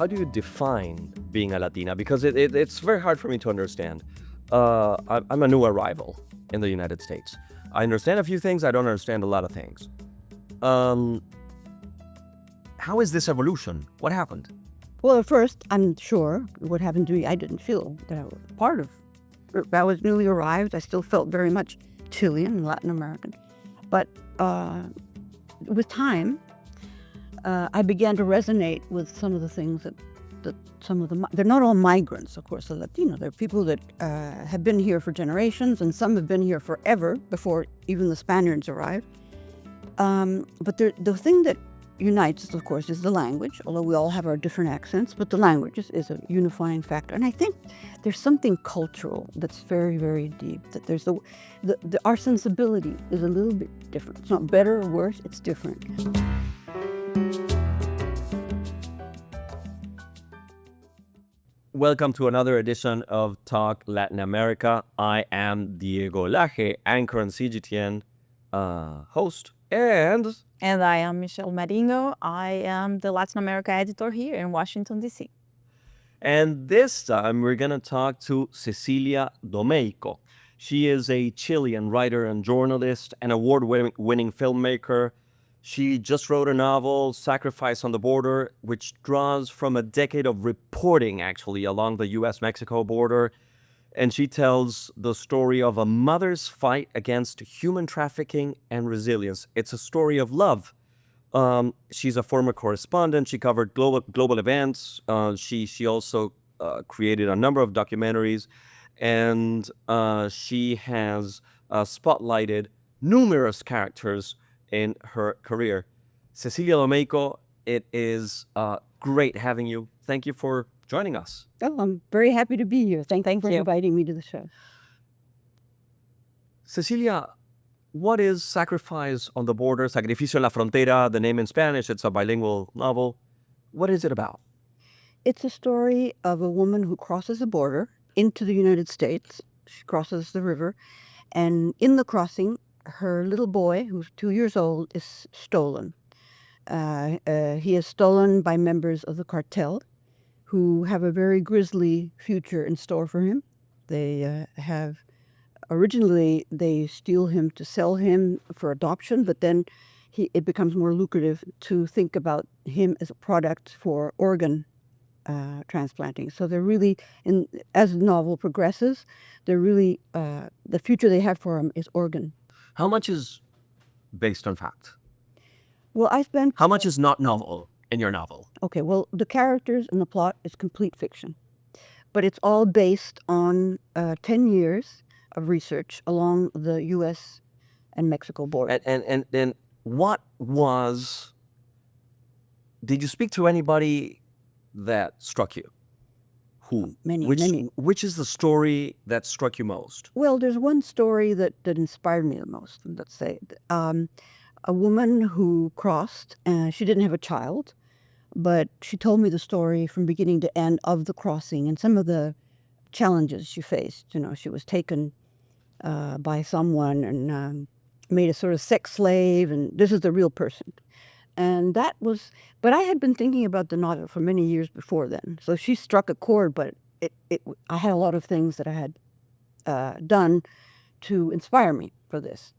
how do you define being a Latina? Because it's very hard for me to understand. I'm a new arrival in the United States. I understand a few things. I don't understand a lot of things. How is this evolution? What happened? Well, at first, I'm sure what happened to me, I didn't feel that I was part of. I was newly arrived. I still felt very much Chilean and Latin American. But with time, I began to resonate with some of the things that they're not all migrants, of course, they're Latino. They're people that have been here for generations, and some have been here forever before even the Spaniards arrived. But the thing that unites us, of course, is the language, although we all have our different accents, but the language is a unifying factor. And I think there's something cultural that's very, very deep, that there's our sensibility is a little bit different. It's not better or worse, it's different. Welcome to another edition of Talk Latin America. I am Diego Laje, anchor and CGTN host, and I am Michele Marinho. I am the Latin America editor here in Washington, D.C. And this time we're going to talk to Cecilia Domeyko. She is a Chilean writer and journalist, an award-winning filmmaker. She just wrote a novel, Sacrifice on the Border, which draws from a decade of reporting, actually, along the U.S.-Mexico border. And she tells the story of a mother's fight against human trafficking and resilience. It's a story of love. She's a former correspondent. She covered global events. She also created a number of documentaries. And she has spotlighted numerous characters in her career. Cecilia Domeyko, it is great having you. Thank you for joining us. Oh, I'm very happy to be here. Thank you for inviting me to the show. Cecilia, what is Sacrifice on the Border? Sacrificio en la Frontera, the name in Spanish. It's a bilingual novel. What is it about? It's a story of a woman who crosses the border into the United States. She crosses the river, and in the crossing, her little boy, who's 2 years old, is stolen. He is stolen by members of the cartel, who have a very grisly future in store for him. They originally they steal him to sell him for adoption, but then it becomes more lucrative to think about him as a product for organ transplanting. So they're really, as the novel progresses, they're really, the future they have for him is organ. How much is based on fact? Well, How much is not novel in your novel? Okay, well, the characters and the plot is complete fiction. But it's all based on 10 years of research along the U.S. and Mexico border. And then did you speak to anybody that struck you? Who? Many. Which is the story that struck you most? Well, there's one story that inspired me the most, let's say. A woman who crossed, she didn't have a child, but she told me the story from beginning to end of the crossing and some of the challenges she faced. You know, she was taken by someone and made a sort of sex slave, and this is the real person. And that was, but I had been thinking about the novel for many years before then. So she struck a chord, but I had a lot of things that I had done to inspire me for this.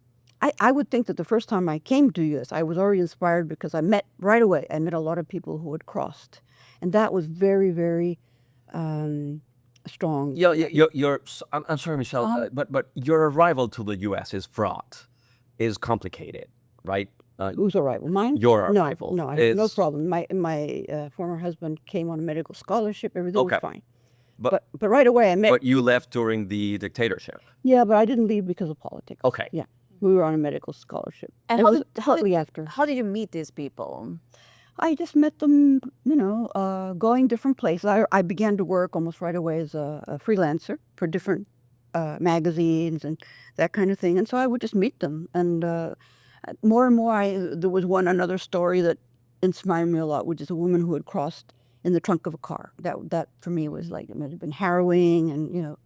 I would think that the first time I came to U.S., I was already inspired because I met right away a lot of people who had crossed. And that was very, very strong. I'm sorry, Michele, but your arrival to the U.S. is fraught, is complicated, right? Whose arrival? Mine? Your arrival. No, I have no problem. My former husband came on a medical scholarship. Everything was fine. But right away I met... But you left during the dictatorship. Yeah, but I didn't leave because of politics. Okay. Yeah. We were on a medical scholarship. And how did you meet these people? I just met them, going different places. I began to work almost right away as a freelancer for different magazines and that kind of thing. And so I would just meet them. And more and more, there was another story that inspired me a lot, which is a woman who had crossed in the trunk of a car. That for me was like, it might have been harrowing, and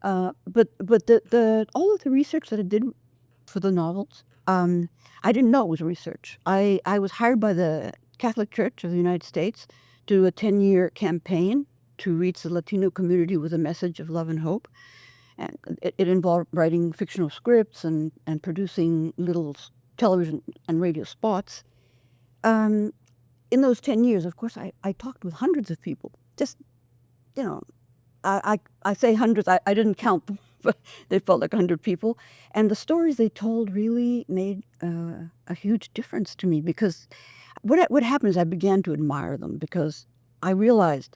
but all of the research that I did for the novels, I didn't know it was research. I was hired by the Catholic Church of the United States do a 10-year campaign to reach the Latino community with a message of love and hope. And it involved writing fictional scripts and producing little television and radio spots. In those 10 years, of course, I talked with hundreds of people. Just, you know, I say hundreds, I didn't count them, but they felt like 100 people. And the stories they told really made a huge difference to me, because what happened is I began to admire them, because I realized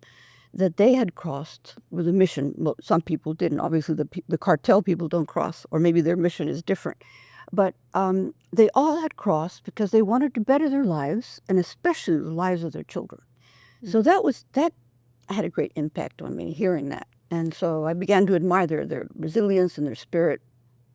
that they had crossed with a mission. Well, some people didn't. Obviously, the cartel people don't cross, or maybe their mission is different. But they all had crossed because they wanted to better their lives, and especially the lives of their children. So that had a great impact on me, hearing that. And so I began to admire their resilience and their spirit.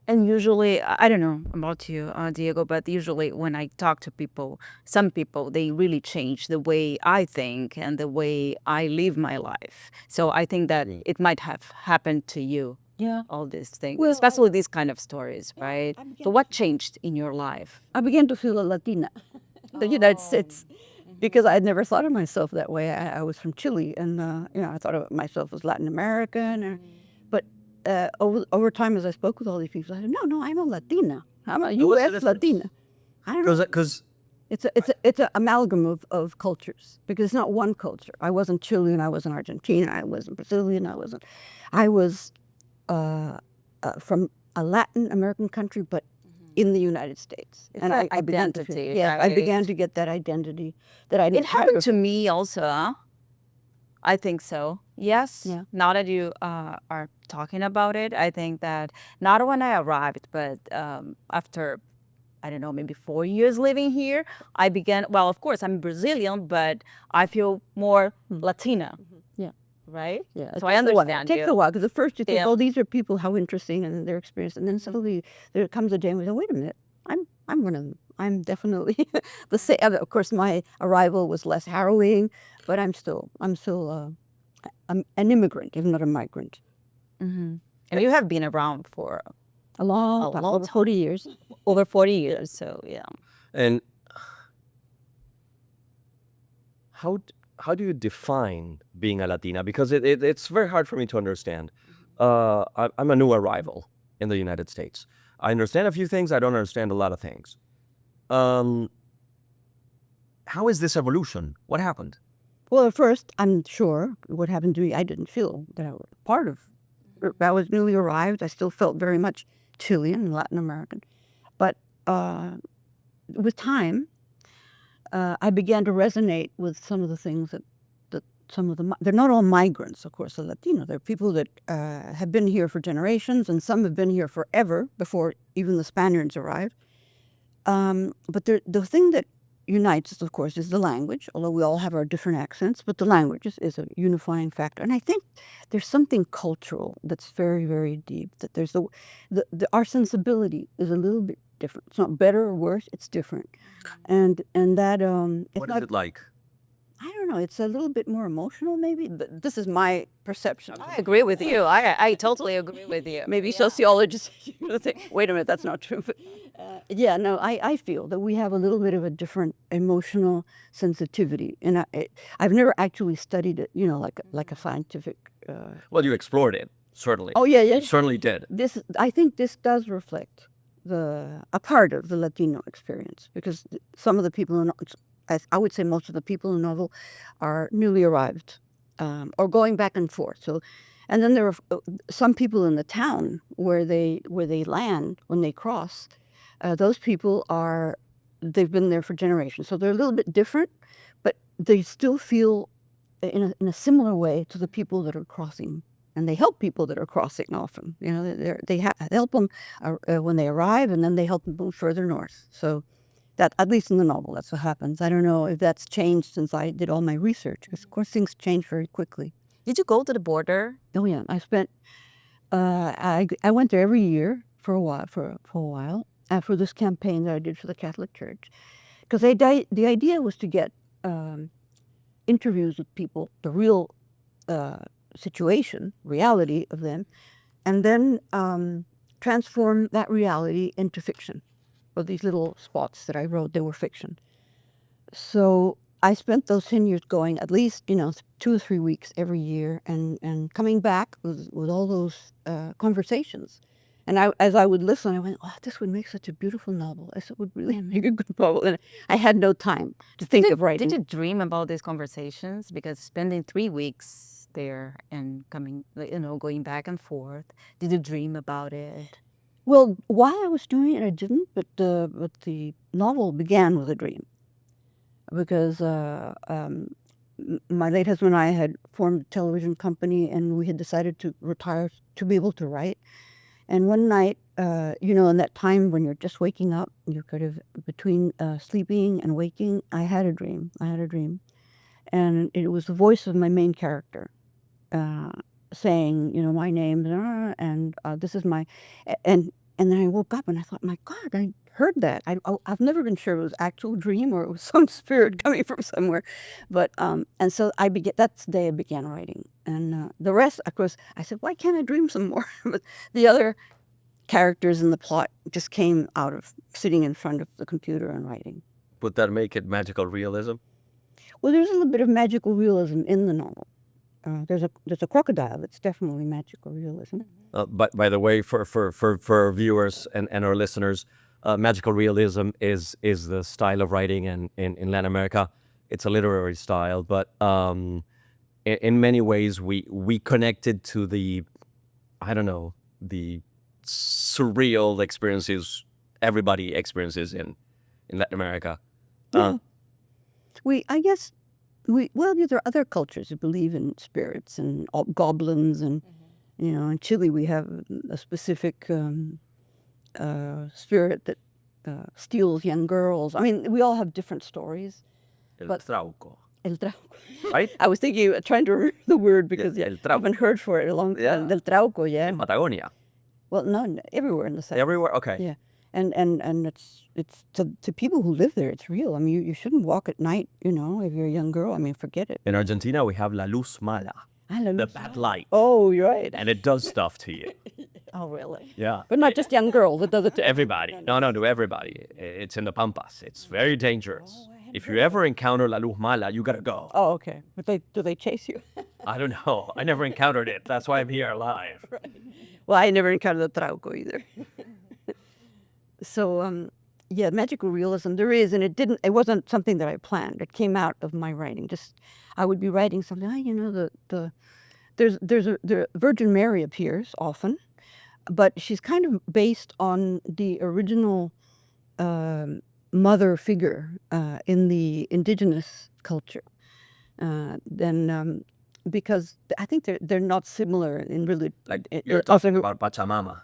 And usually, I don't know about you, Diego, but usually when I talk to people, some people, they really change the way I think and the way I live my life. So I think that it might have happened to you, Yeah. all these things, Well, especially these kind of stories, right? I began So what changed in your life? I began to feel a Latina in the United States, because I had never thought of myself that way. I was from Chile, and I thought of myself as Latin American. But over time, as I spoke with all these people, I said, no, I'm a Latina. I'm a what's the U.S. difference? Latina. I don't know. Because It's an amalgam of cultures, because it's not one culture. I wasn't Chilean. I wasn't Argentine. I wasn't Brazilian. I was from a Latin American country, but in the United States. It's And an I began to identity, yeah, I right? began to get that identity that I It didn't have happened before. to me also, huh? I think so. Yes. Yeah. Now that you are talking about it, I think that not when I arrived, but after, I don't know, maybe 4 years living here, I began, well, of course, I'm Brazilian, but I feel more Latina, Yeah. right? Yeah, So I understand It takes you. a while, because at first you think, Yeah. oh, these are people, how interesting, and their experience, and then suddenly there comes a day when you go, wait a minute, I'm one of them. I'm definitely the same. Of course, my arrival was less harrowing, but I'm still I'm an immigrant, if not a migrant. And you have been around for A long time, long over 40 years. over 40 years, so yeah. and how do you define being a Latina? Because it's very hard for me to understand. I'm a new arrival in the United States. I understand a few things. I don't understand a lot of things. How is this evolution? What happened? Well, at first, I'm sure what happened to me, I didn't feel that I was part of. I was newly arrived. I still felt very much Chilean and Latin American. But with time, I began to resonate with some of the things that they're not all migrants, of course, they're Latino. They're people that have been here for generations, and some have been here forever, before even the Spaniards arrived. But the thing that unites us, of course, is the language, although we all have our different accents, but the language is a unifying factor. And I think there's something cultural that's very, very deep, that there's our sensibility is a little bit different. It's not better or worse, it's different. And that it's What is not, it like? I don't know, it's a little bit more emotional, maybe. But this is my perception. I agree with you. I totally agree with you. Maybe sociologists think, wait a minute, that's not true. But, yeah, no, I feel that we have a little bit of a different emotional sensitivity. And I've never actually studied it, like a scientific. Well, you explored it, certainly. Oh, yeah. You certainly did. I think this does reflect a part of the Latino experience, because some of the people, I would say most of the people in the novel are newly arrived, or going back and forth. So, and then there are some people in the town where they land when they cross. Those people they've been there for generations, so they're a little bit different, but they still feel in a similar way to the people that are crossing, and they help people that are crossing often. They help them when they arrive, and then they help them move further north. So that, at least in the novel, that's what happens. I don't know if that's changed since I did all my research, because of course things change very quickly. Did you go to the border? Oh yeah, I spent. I went there every year for a while. For this campaign that I did for the Catholic Church, because the idea was to get interviews with people, the real situation, reality of them, and then transform that reality into fiction. Well, these little spots that I wrote, they were fiction. So I spent those 10 years going at least, 2 or 3 weeks every year and coming back with all those conversations. And as I would listen, I went, oh, this would make such a beautiful novel. This would really make a good novel. And I had no time to think of writing. Did you dream about these conversations? Because spending 3 weeks there and coming, going back and forth, did you dream about it? Well, while I was doing it, I didn't, but the novel began with a dream. Because my late husband and I had formed a television company, and we had decided to retire to be able to write. And one night, in that time when you're just waking up, you're kind of between sleeping and waking, I had a dream. And it was the voice of my main character saying, my name, and this is my, and then I woke up and I thought, my God, I heard that. I've never been sure it was actual dream or it was some spirit coming from somewhere. But, and so that's the day I began writing. And the rest, of course, I said, why can't I dream some more? But the other characters in the plot just came out of sitting in front of the computer and writing. Would that make it magical realism? Well, there's a little bit of magical realism in the novel. There's a crocodile that's definitely magical realism. But by the way, for our viewers and our listeners, magical realism is the style of writing in Latin America. It's a literary style, but in many ways we connected to the surreal experiences everybody experiences in Latin America. Yeah. There are other cultures who believe in spirits and goblins, and in Chile we have a specific spirit that steals young girls. I mean, we all have different stories. El But- trauco, El Trauco. right? I was trying to remember the word because El I Trauco. haven't heard for it a long time. Yeah. El Trauco, yeah. In Patagonia, Well, no, everywhere in the south. everywhere. Okay. Yeah. And it's to people who live there, it's real. I mean, you shouldn't walk at night, if you're a young girl. I mean, forget it. In Argentina, we have la luz mala, the bad light, Oh, you're right. and it does stuff to you. Oh, really? Yeah. But not just young girls. It does it to Everybody. No, to everybody. It's in the Pampas. It's very dangerous. If you ever encounter la luz mala, you gotta go. Oh, okay. But do they chase you? I don't know. I never encountered it. That's why I'm here alive. Well, I never encountered the Trauco either. So, magical realism there is, and it wasn't something that I planned. It came out of my writing. I would be writing something, the Virgin Mary appears often, but she's kind of based on the original mother figure in the indigenous culture. Because I think they're not similar in really. Like it- you're it- talking about Pachamama.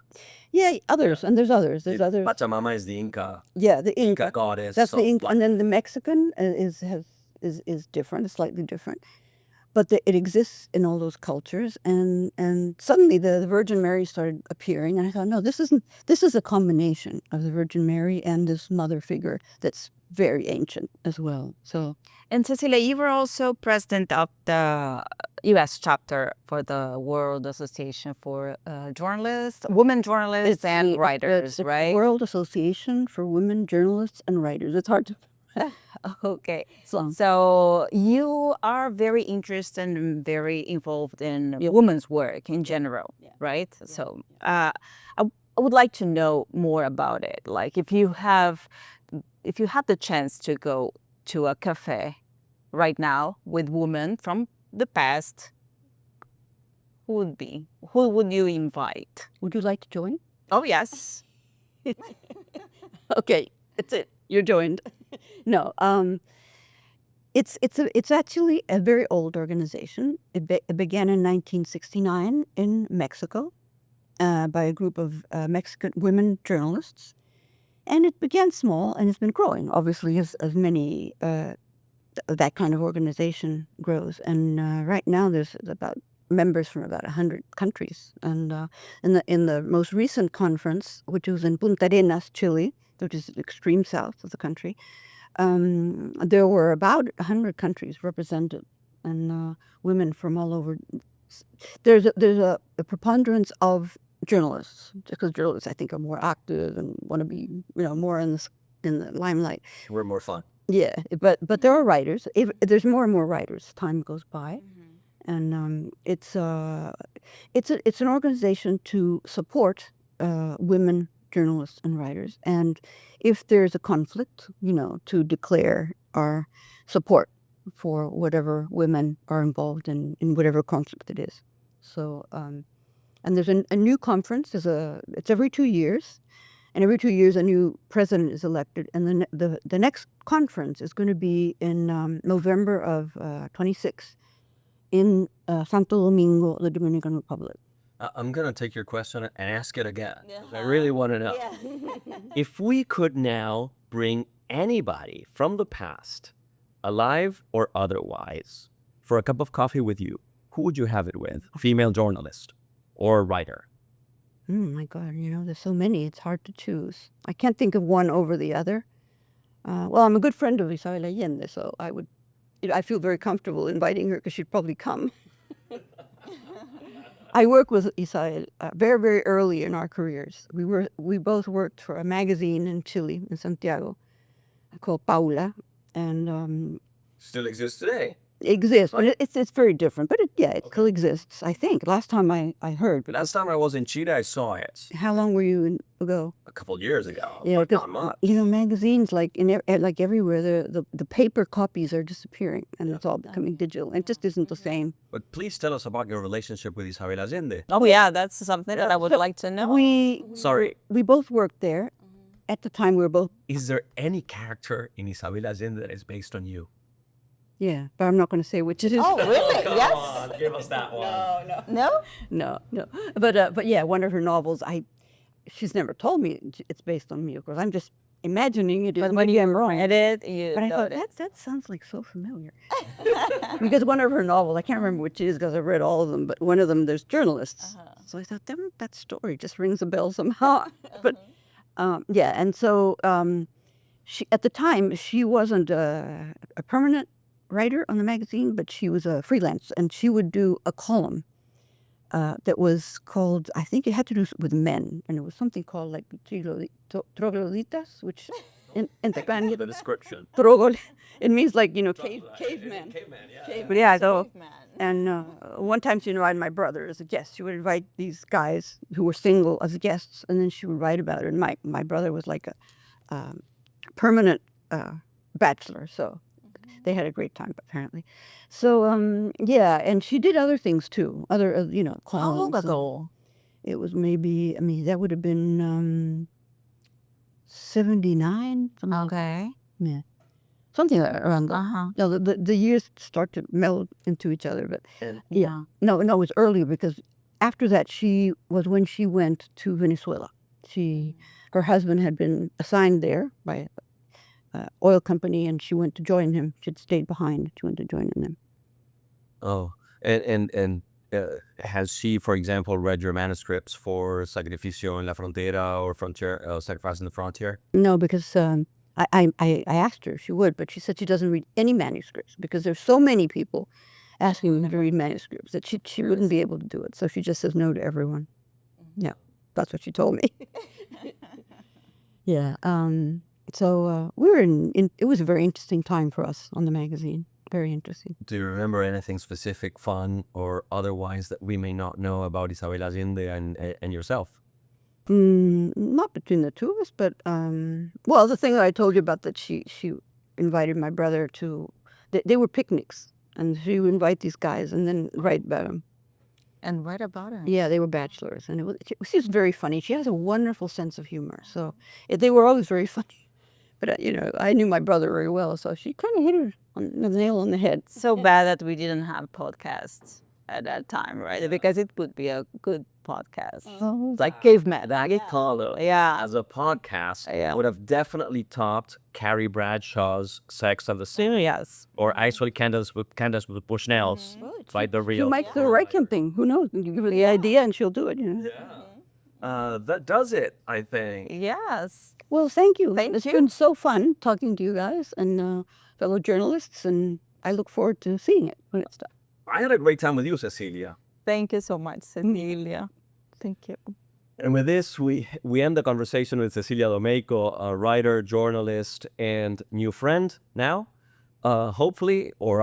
Yeah, others, and there's others. There's others. Pachamama is the Inca Yeah, the Inca. goddess. That's the of Inca, life. and then the Mexican is different. It's slightly different, but it exists in all those cultures. And suddenly the Virgin Mary started appearing, and I thought, no, this is a combination of the Virgin Mary and this mother figure that's very ancient as well. So And Cecilia, you were also president of the U.S. chapter for the World Association for Women Journalists and Writers, the right? World Association for Women Journalists and Writers. It's hard to. Okay. It's long. So you are very interested and very involved in women's work in general, right? So I would like to know more about it. Like if you had the chance to go to a cafe right now with women from the past, who would you invite? Would you like to join? Oh, yes. Okay, that's it. You're joined. No, it's actually a very old organization. It began in 1969 in Mexico by a group of Mexican women journalists, and it began small and it's been growing. Obviously, as many that kind of organization grows, and right now there's about members from about 100 countries. And in the most recent conference, which was in Punta Arenas, Chile, which is the extreme south of the country, there were about 100 countries represented, and women from all over. There's a preponderance of journalists, because journalists, I think, are more active and want to be, more in the limelight. We're more fun. Yeah, but there are writers. There's more and more writers as time goes by, and it's an organization to support women journalists and writers. And if there's a conflict, to declare our support for whatever women are involved in whatever conflict it is. So, and there's a new conference. It's every 2 years. And every 2 years, a new president is elected. And then the next conference is going to be in November of 26 in Santo Domingo, the Dominican Republic. I'm going to take your question and ask it again. 'Cause I really want to know. If we could now bring anybody from the past, alive or otherwise, for a cup of coffee with you, who would you have it with? Female journalist or writer? My God, there's so many. It's hard to choose. I can't think of one over the other. Well, I'm a good friend of Isabel Allende, so I feel very comfortable inviting her because she'd probably come. I worked with Isabel very, very early in our careers. We both worked for a magazine in Chile, in Santiago, called Paula, and Still exists today. exists, but it's very different. But it still exists, I think. Last time I heard. Last time I was in Chile, I saw it. How long were you ago? A couple of years ago. Yeah, But because not much. magazines like everywhere, the paper copies are disappearing, and it's all becoming digital. It just isn't the same. But please tell us about your relationship with Isabel Allende. Oh yeah, that's something that I would like to know. Sorry, We both worked there. At the time, we were both. is there any character in Isabel Allende that is based on you? Yeah, but I'm not going to say which it is. Oh really? Yes. on, give us that one. No. No. But yeah, one of her novels. She's never told me it's based on me. Of course, I'm just imagining it. But when you read it, you But I thought that sounds like so familiar. Because one of her novels, I can't remember which it is because I've read all of them, but one of them there's journalists. So I thought that story just rings a bell somehow. But yeah, and so she at the time she wasn't a permanent writer on the magazine, but she was a freelance, and she would do a column that was called, I think it had to do with men, and it was something called like trogloditas, which in Spanish, The description. it means like caveman. Caveman, yeah. But yeah, so and one time she invited my brother as a guest. She would invite these guys who were single as guests, and then she would write about it. And my brother was like a permanent bachelor, so they had a great time apparently. So yeah, and she did other things too. Other How long columns. ago? It was maybe that would have been 79. Okay. Yeah, something around that. No, the years start to meld into each other, but yeah. No, it was earlier because after that when she went to Venezuela. Her husband had been assigned there by oil company, and she went to join him. She'd stayed behind. She went to join them. Oh, and has she, for example, read your manuscripts for Sacrificio en la Frontera or Frontier, Sacrifice in the Frontier? No, because I asked her if she would, but she said she doesn't read any manuscripts because there's so many people asking her to read manuscripts that she wouldn't be able to do it. So she just says no to everyone. Yeah, that's what she told me. Yeah. So we were it was a very interesting time for us on the magazine. Very interesting. Do you remember anything specific, fun or otherwise, that we may not know about Isabel Allende and yourself? Not between the two of us, but well, the thing that I told you about, that she invited my brother to. They were picnics, and she would invite these guys and then write about them. And write about it. Yeah, they were bachelors, and she was very funny. She has a wonderful sense of humor, so they were always very funny. But I knew my brother very well, so she kind of hit her on the nail on the head. So bad that we didn't have podcasts at that time, right? Because it would be a good podcast. Like Caveman. Carlo, Yeah. as a podcast, Yeah. would have definitely topped Carrie Bradshaw's Sex and the City, Yes. or actually Candace with Bushnell's Fight the She Real. might do write something. Who knows? You give her the idea, and she'll do it. That does it, I think. Yes. Well, thank you. Thank It's you. been so fun talking to you guys and fellow journalists, and I look forward to seeing it when it's done. I had a great time with you, Cecilia. Thank you so much, Cecilia. Thank you. And with this, we end the conversation with Cecilia Domeyko, a writer, journalist, and new friend now. Hopefully, or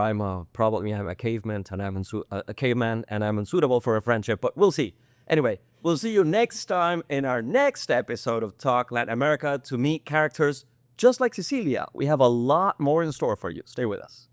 probably I'm a caveman and I'm unsuitable for a friendship, but we'll see. Anyway, we'll see you next time in our next episode of Talk Latin America to meet characters just like Cecilia. We have a lot more in store for you. Stay with us.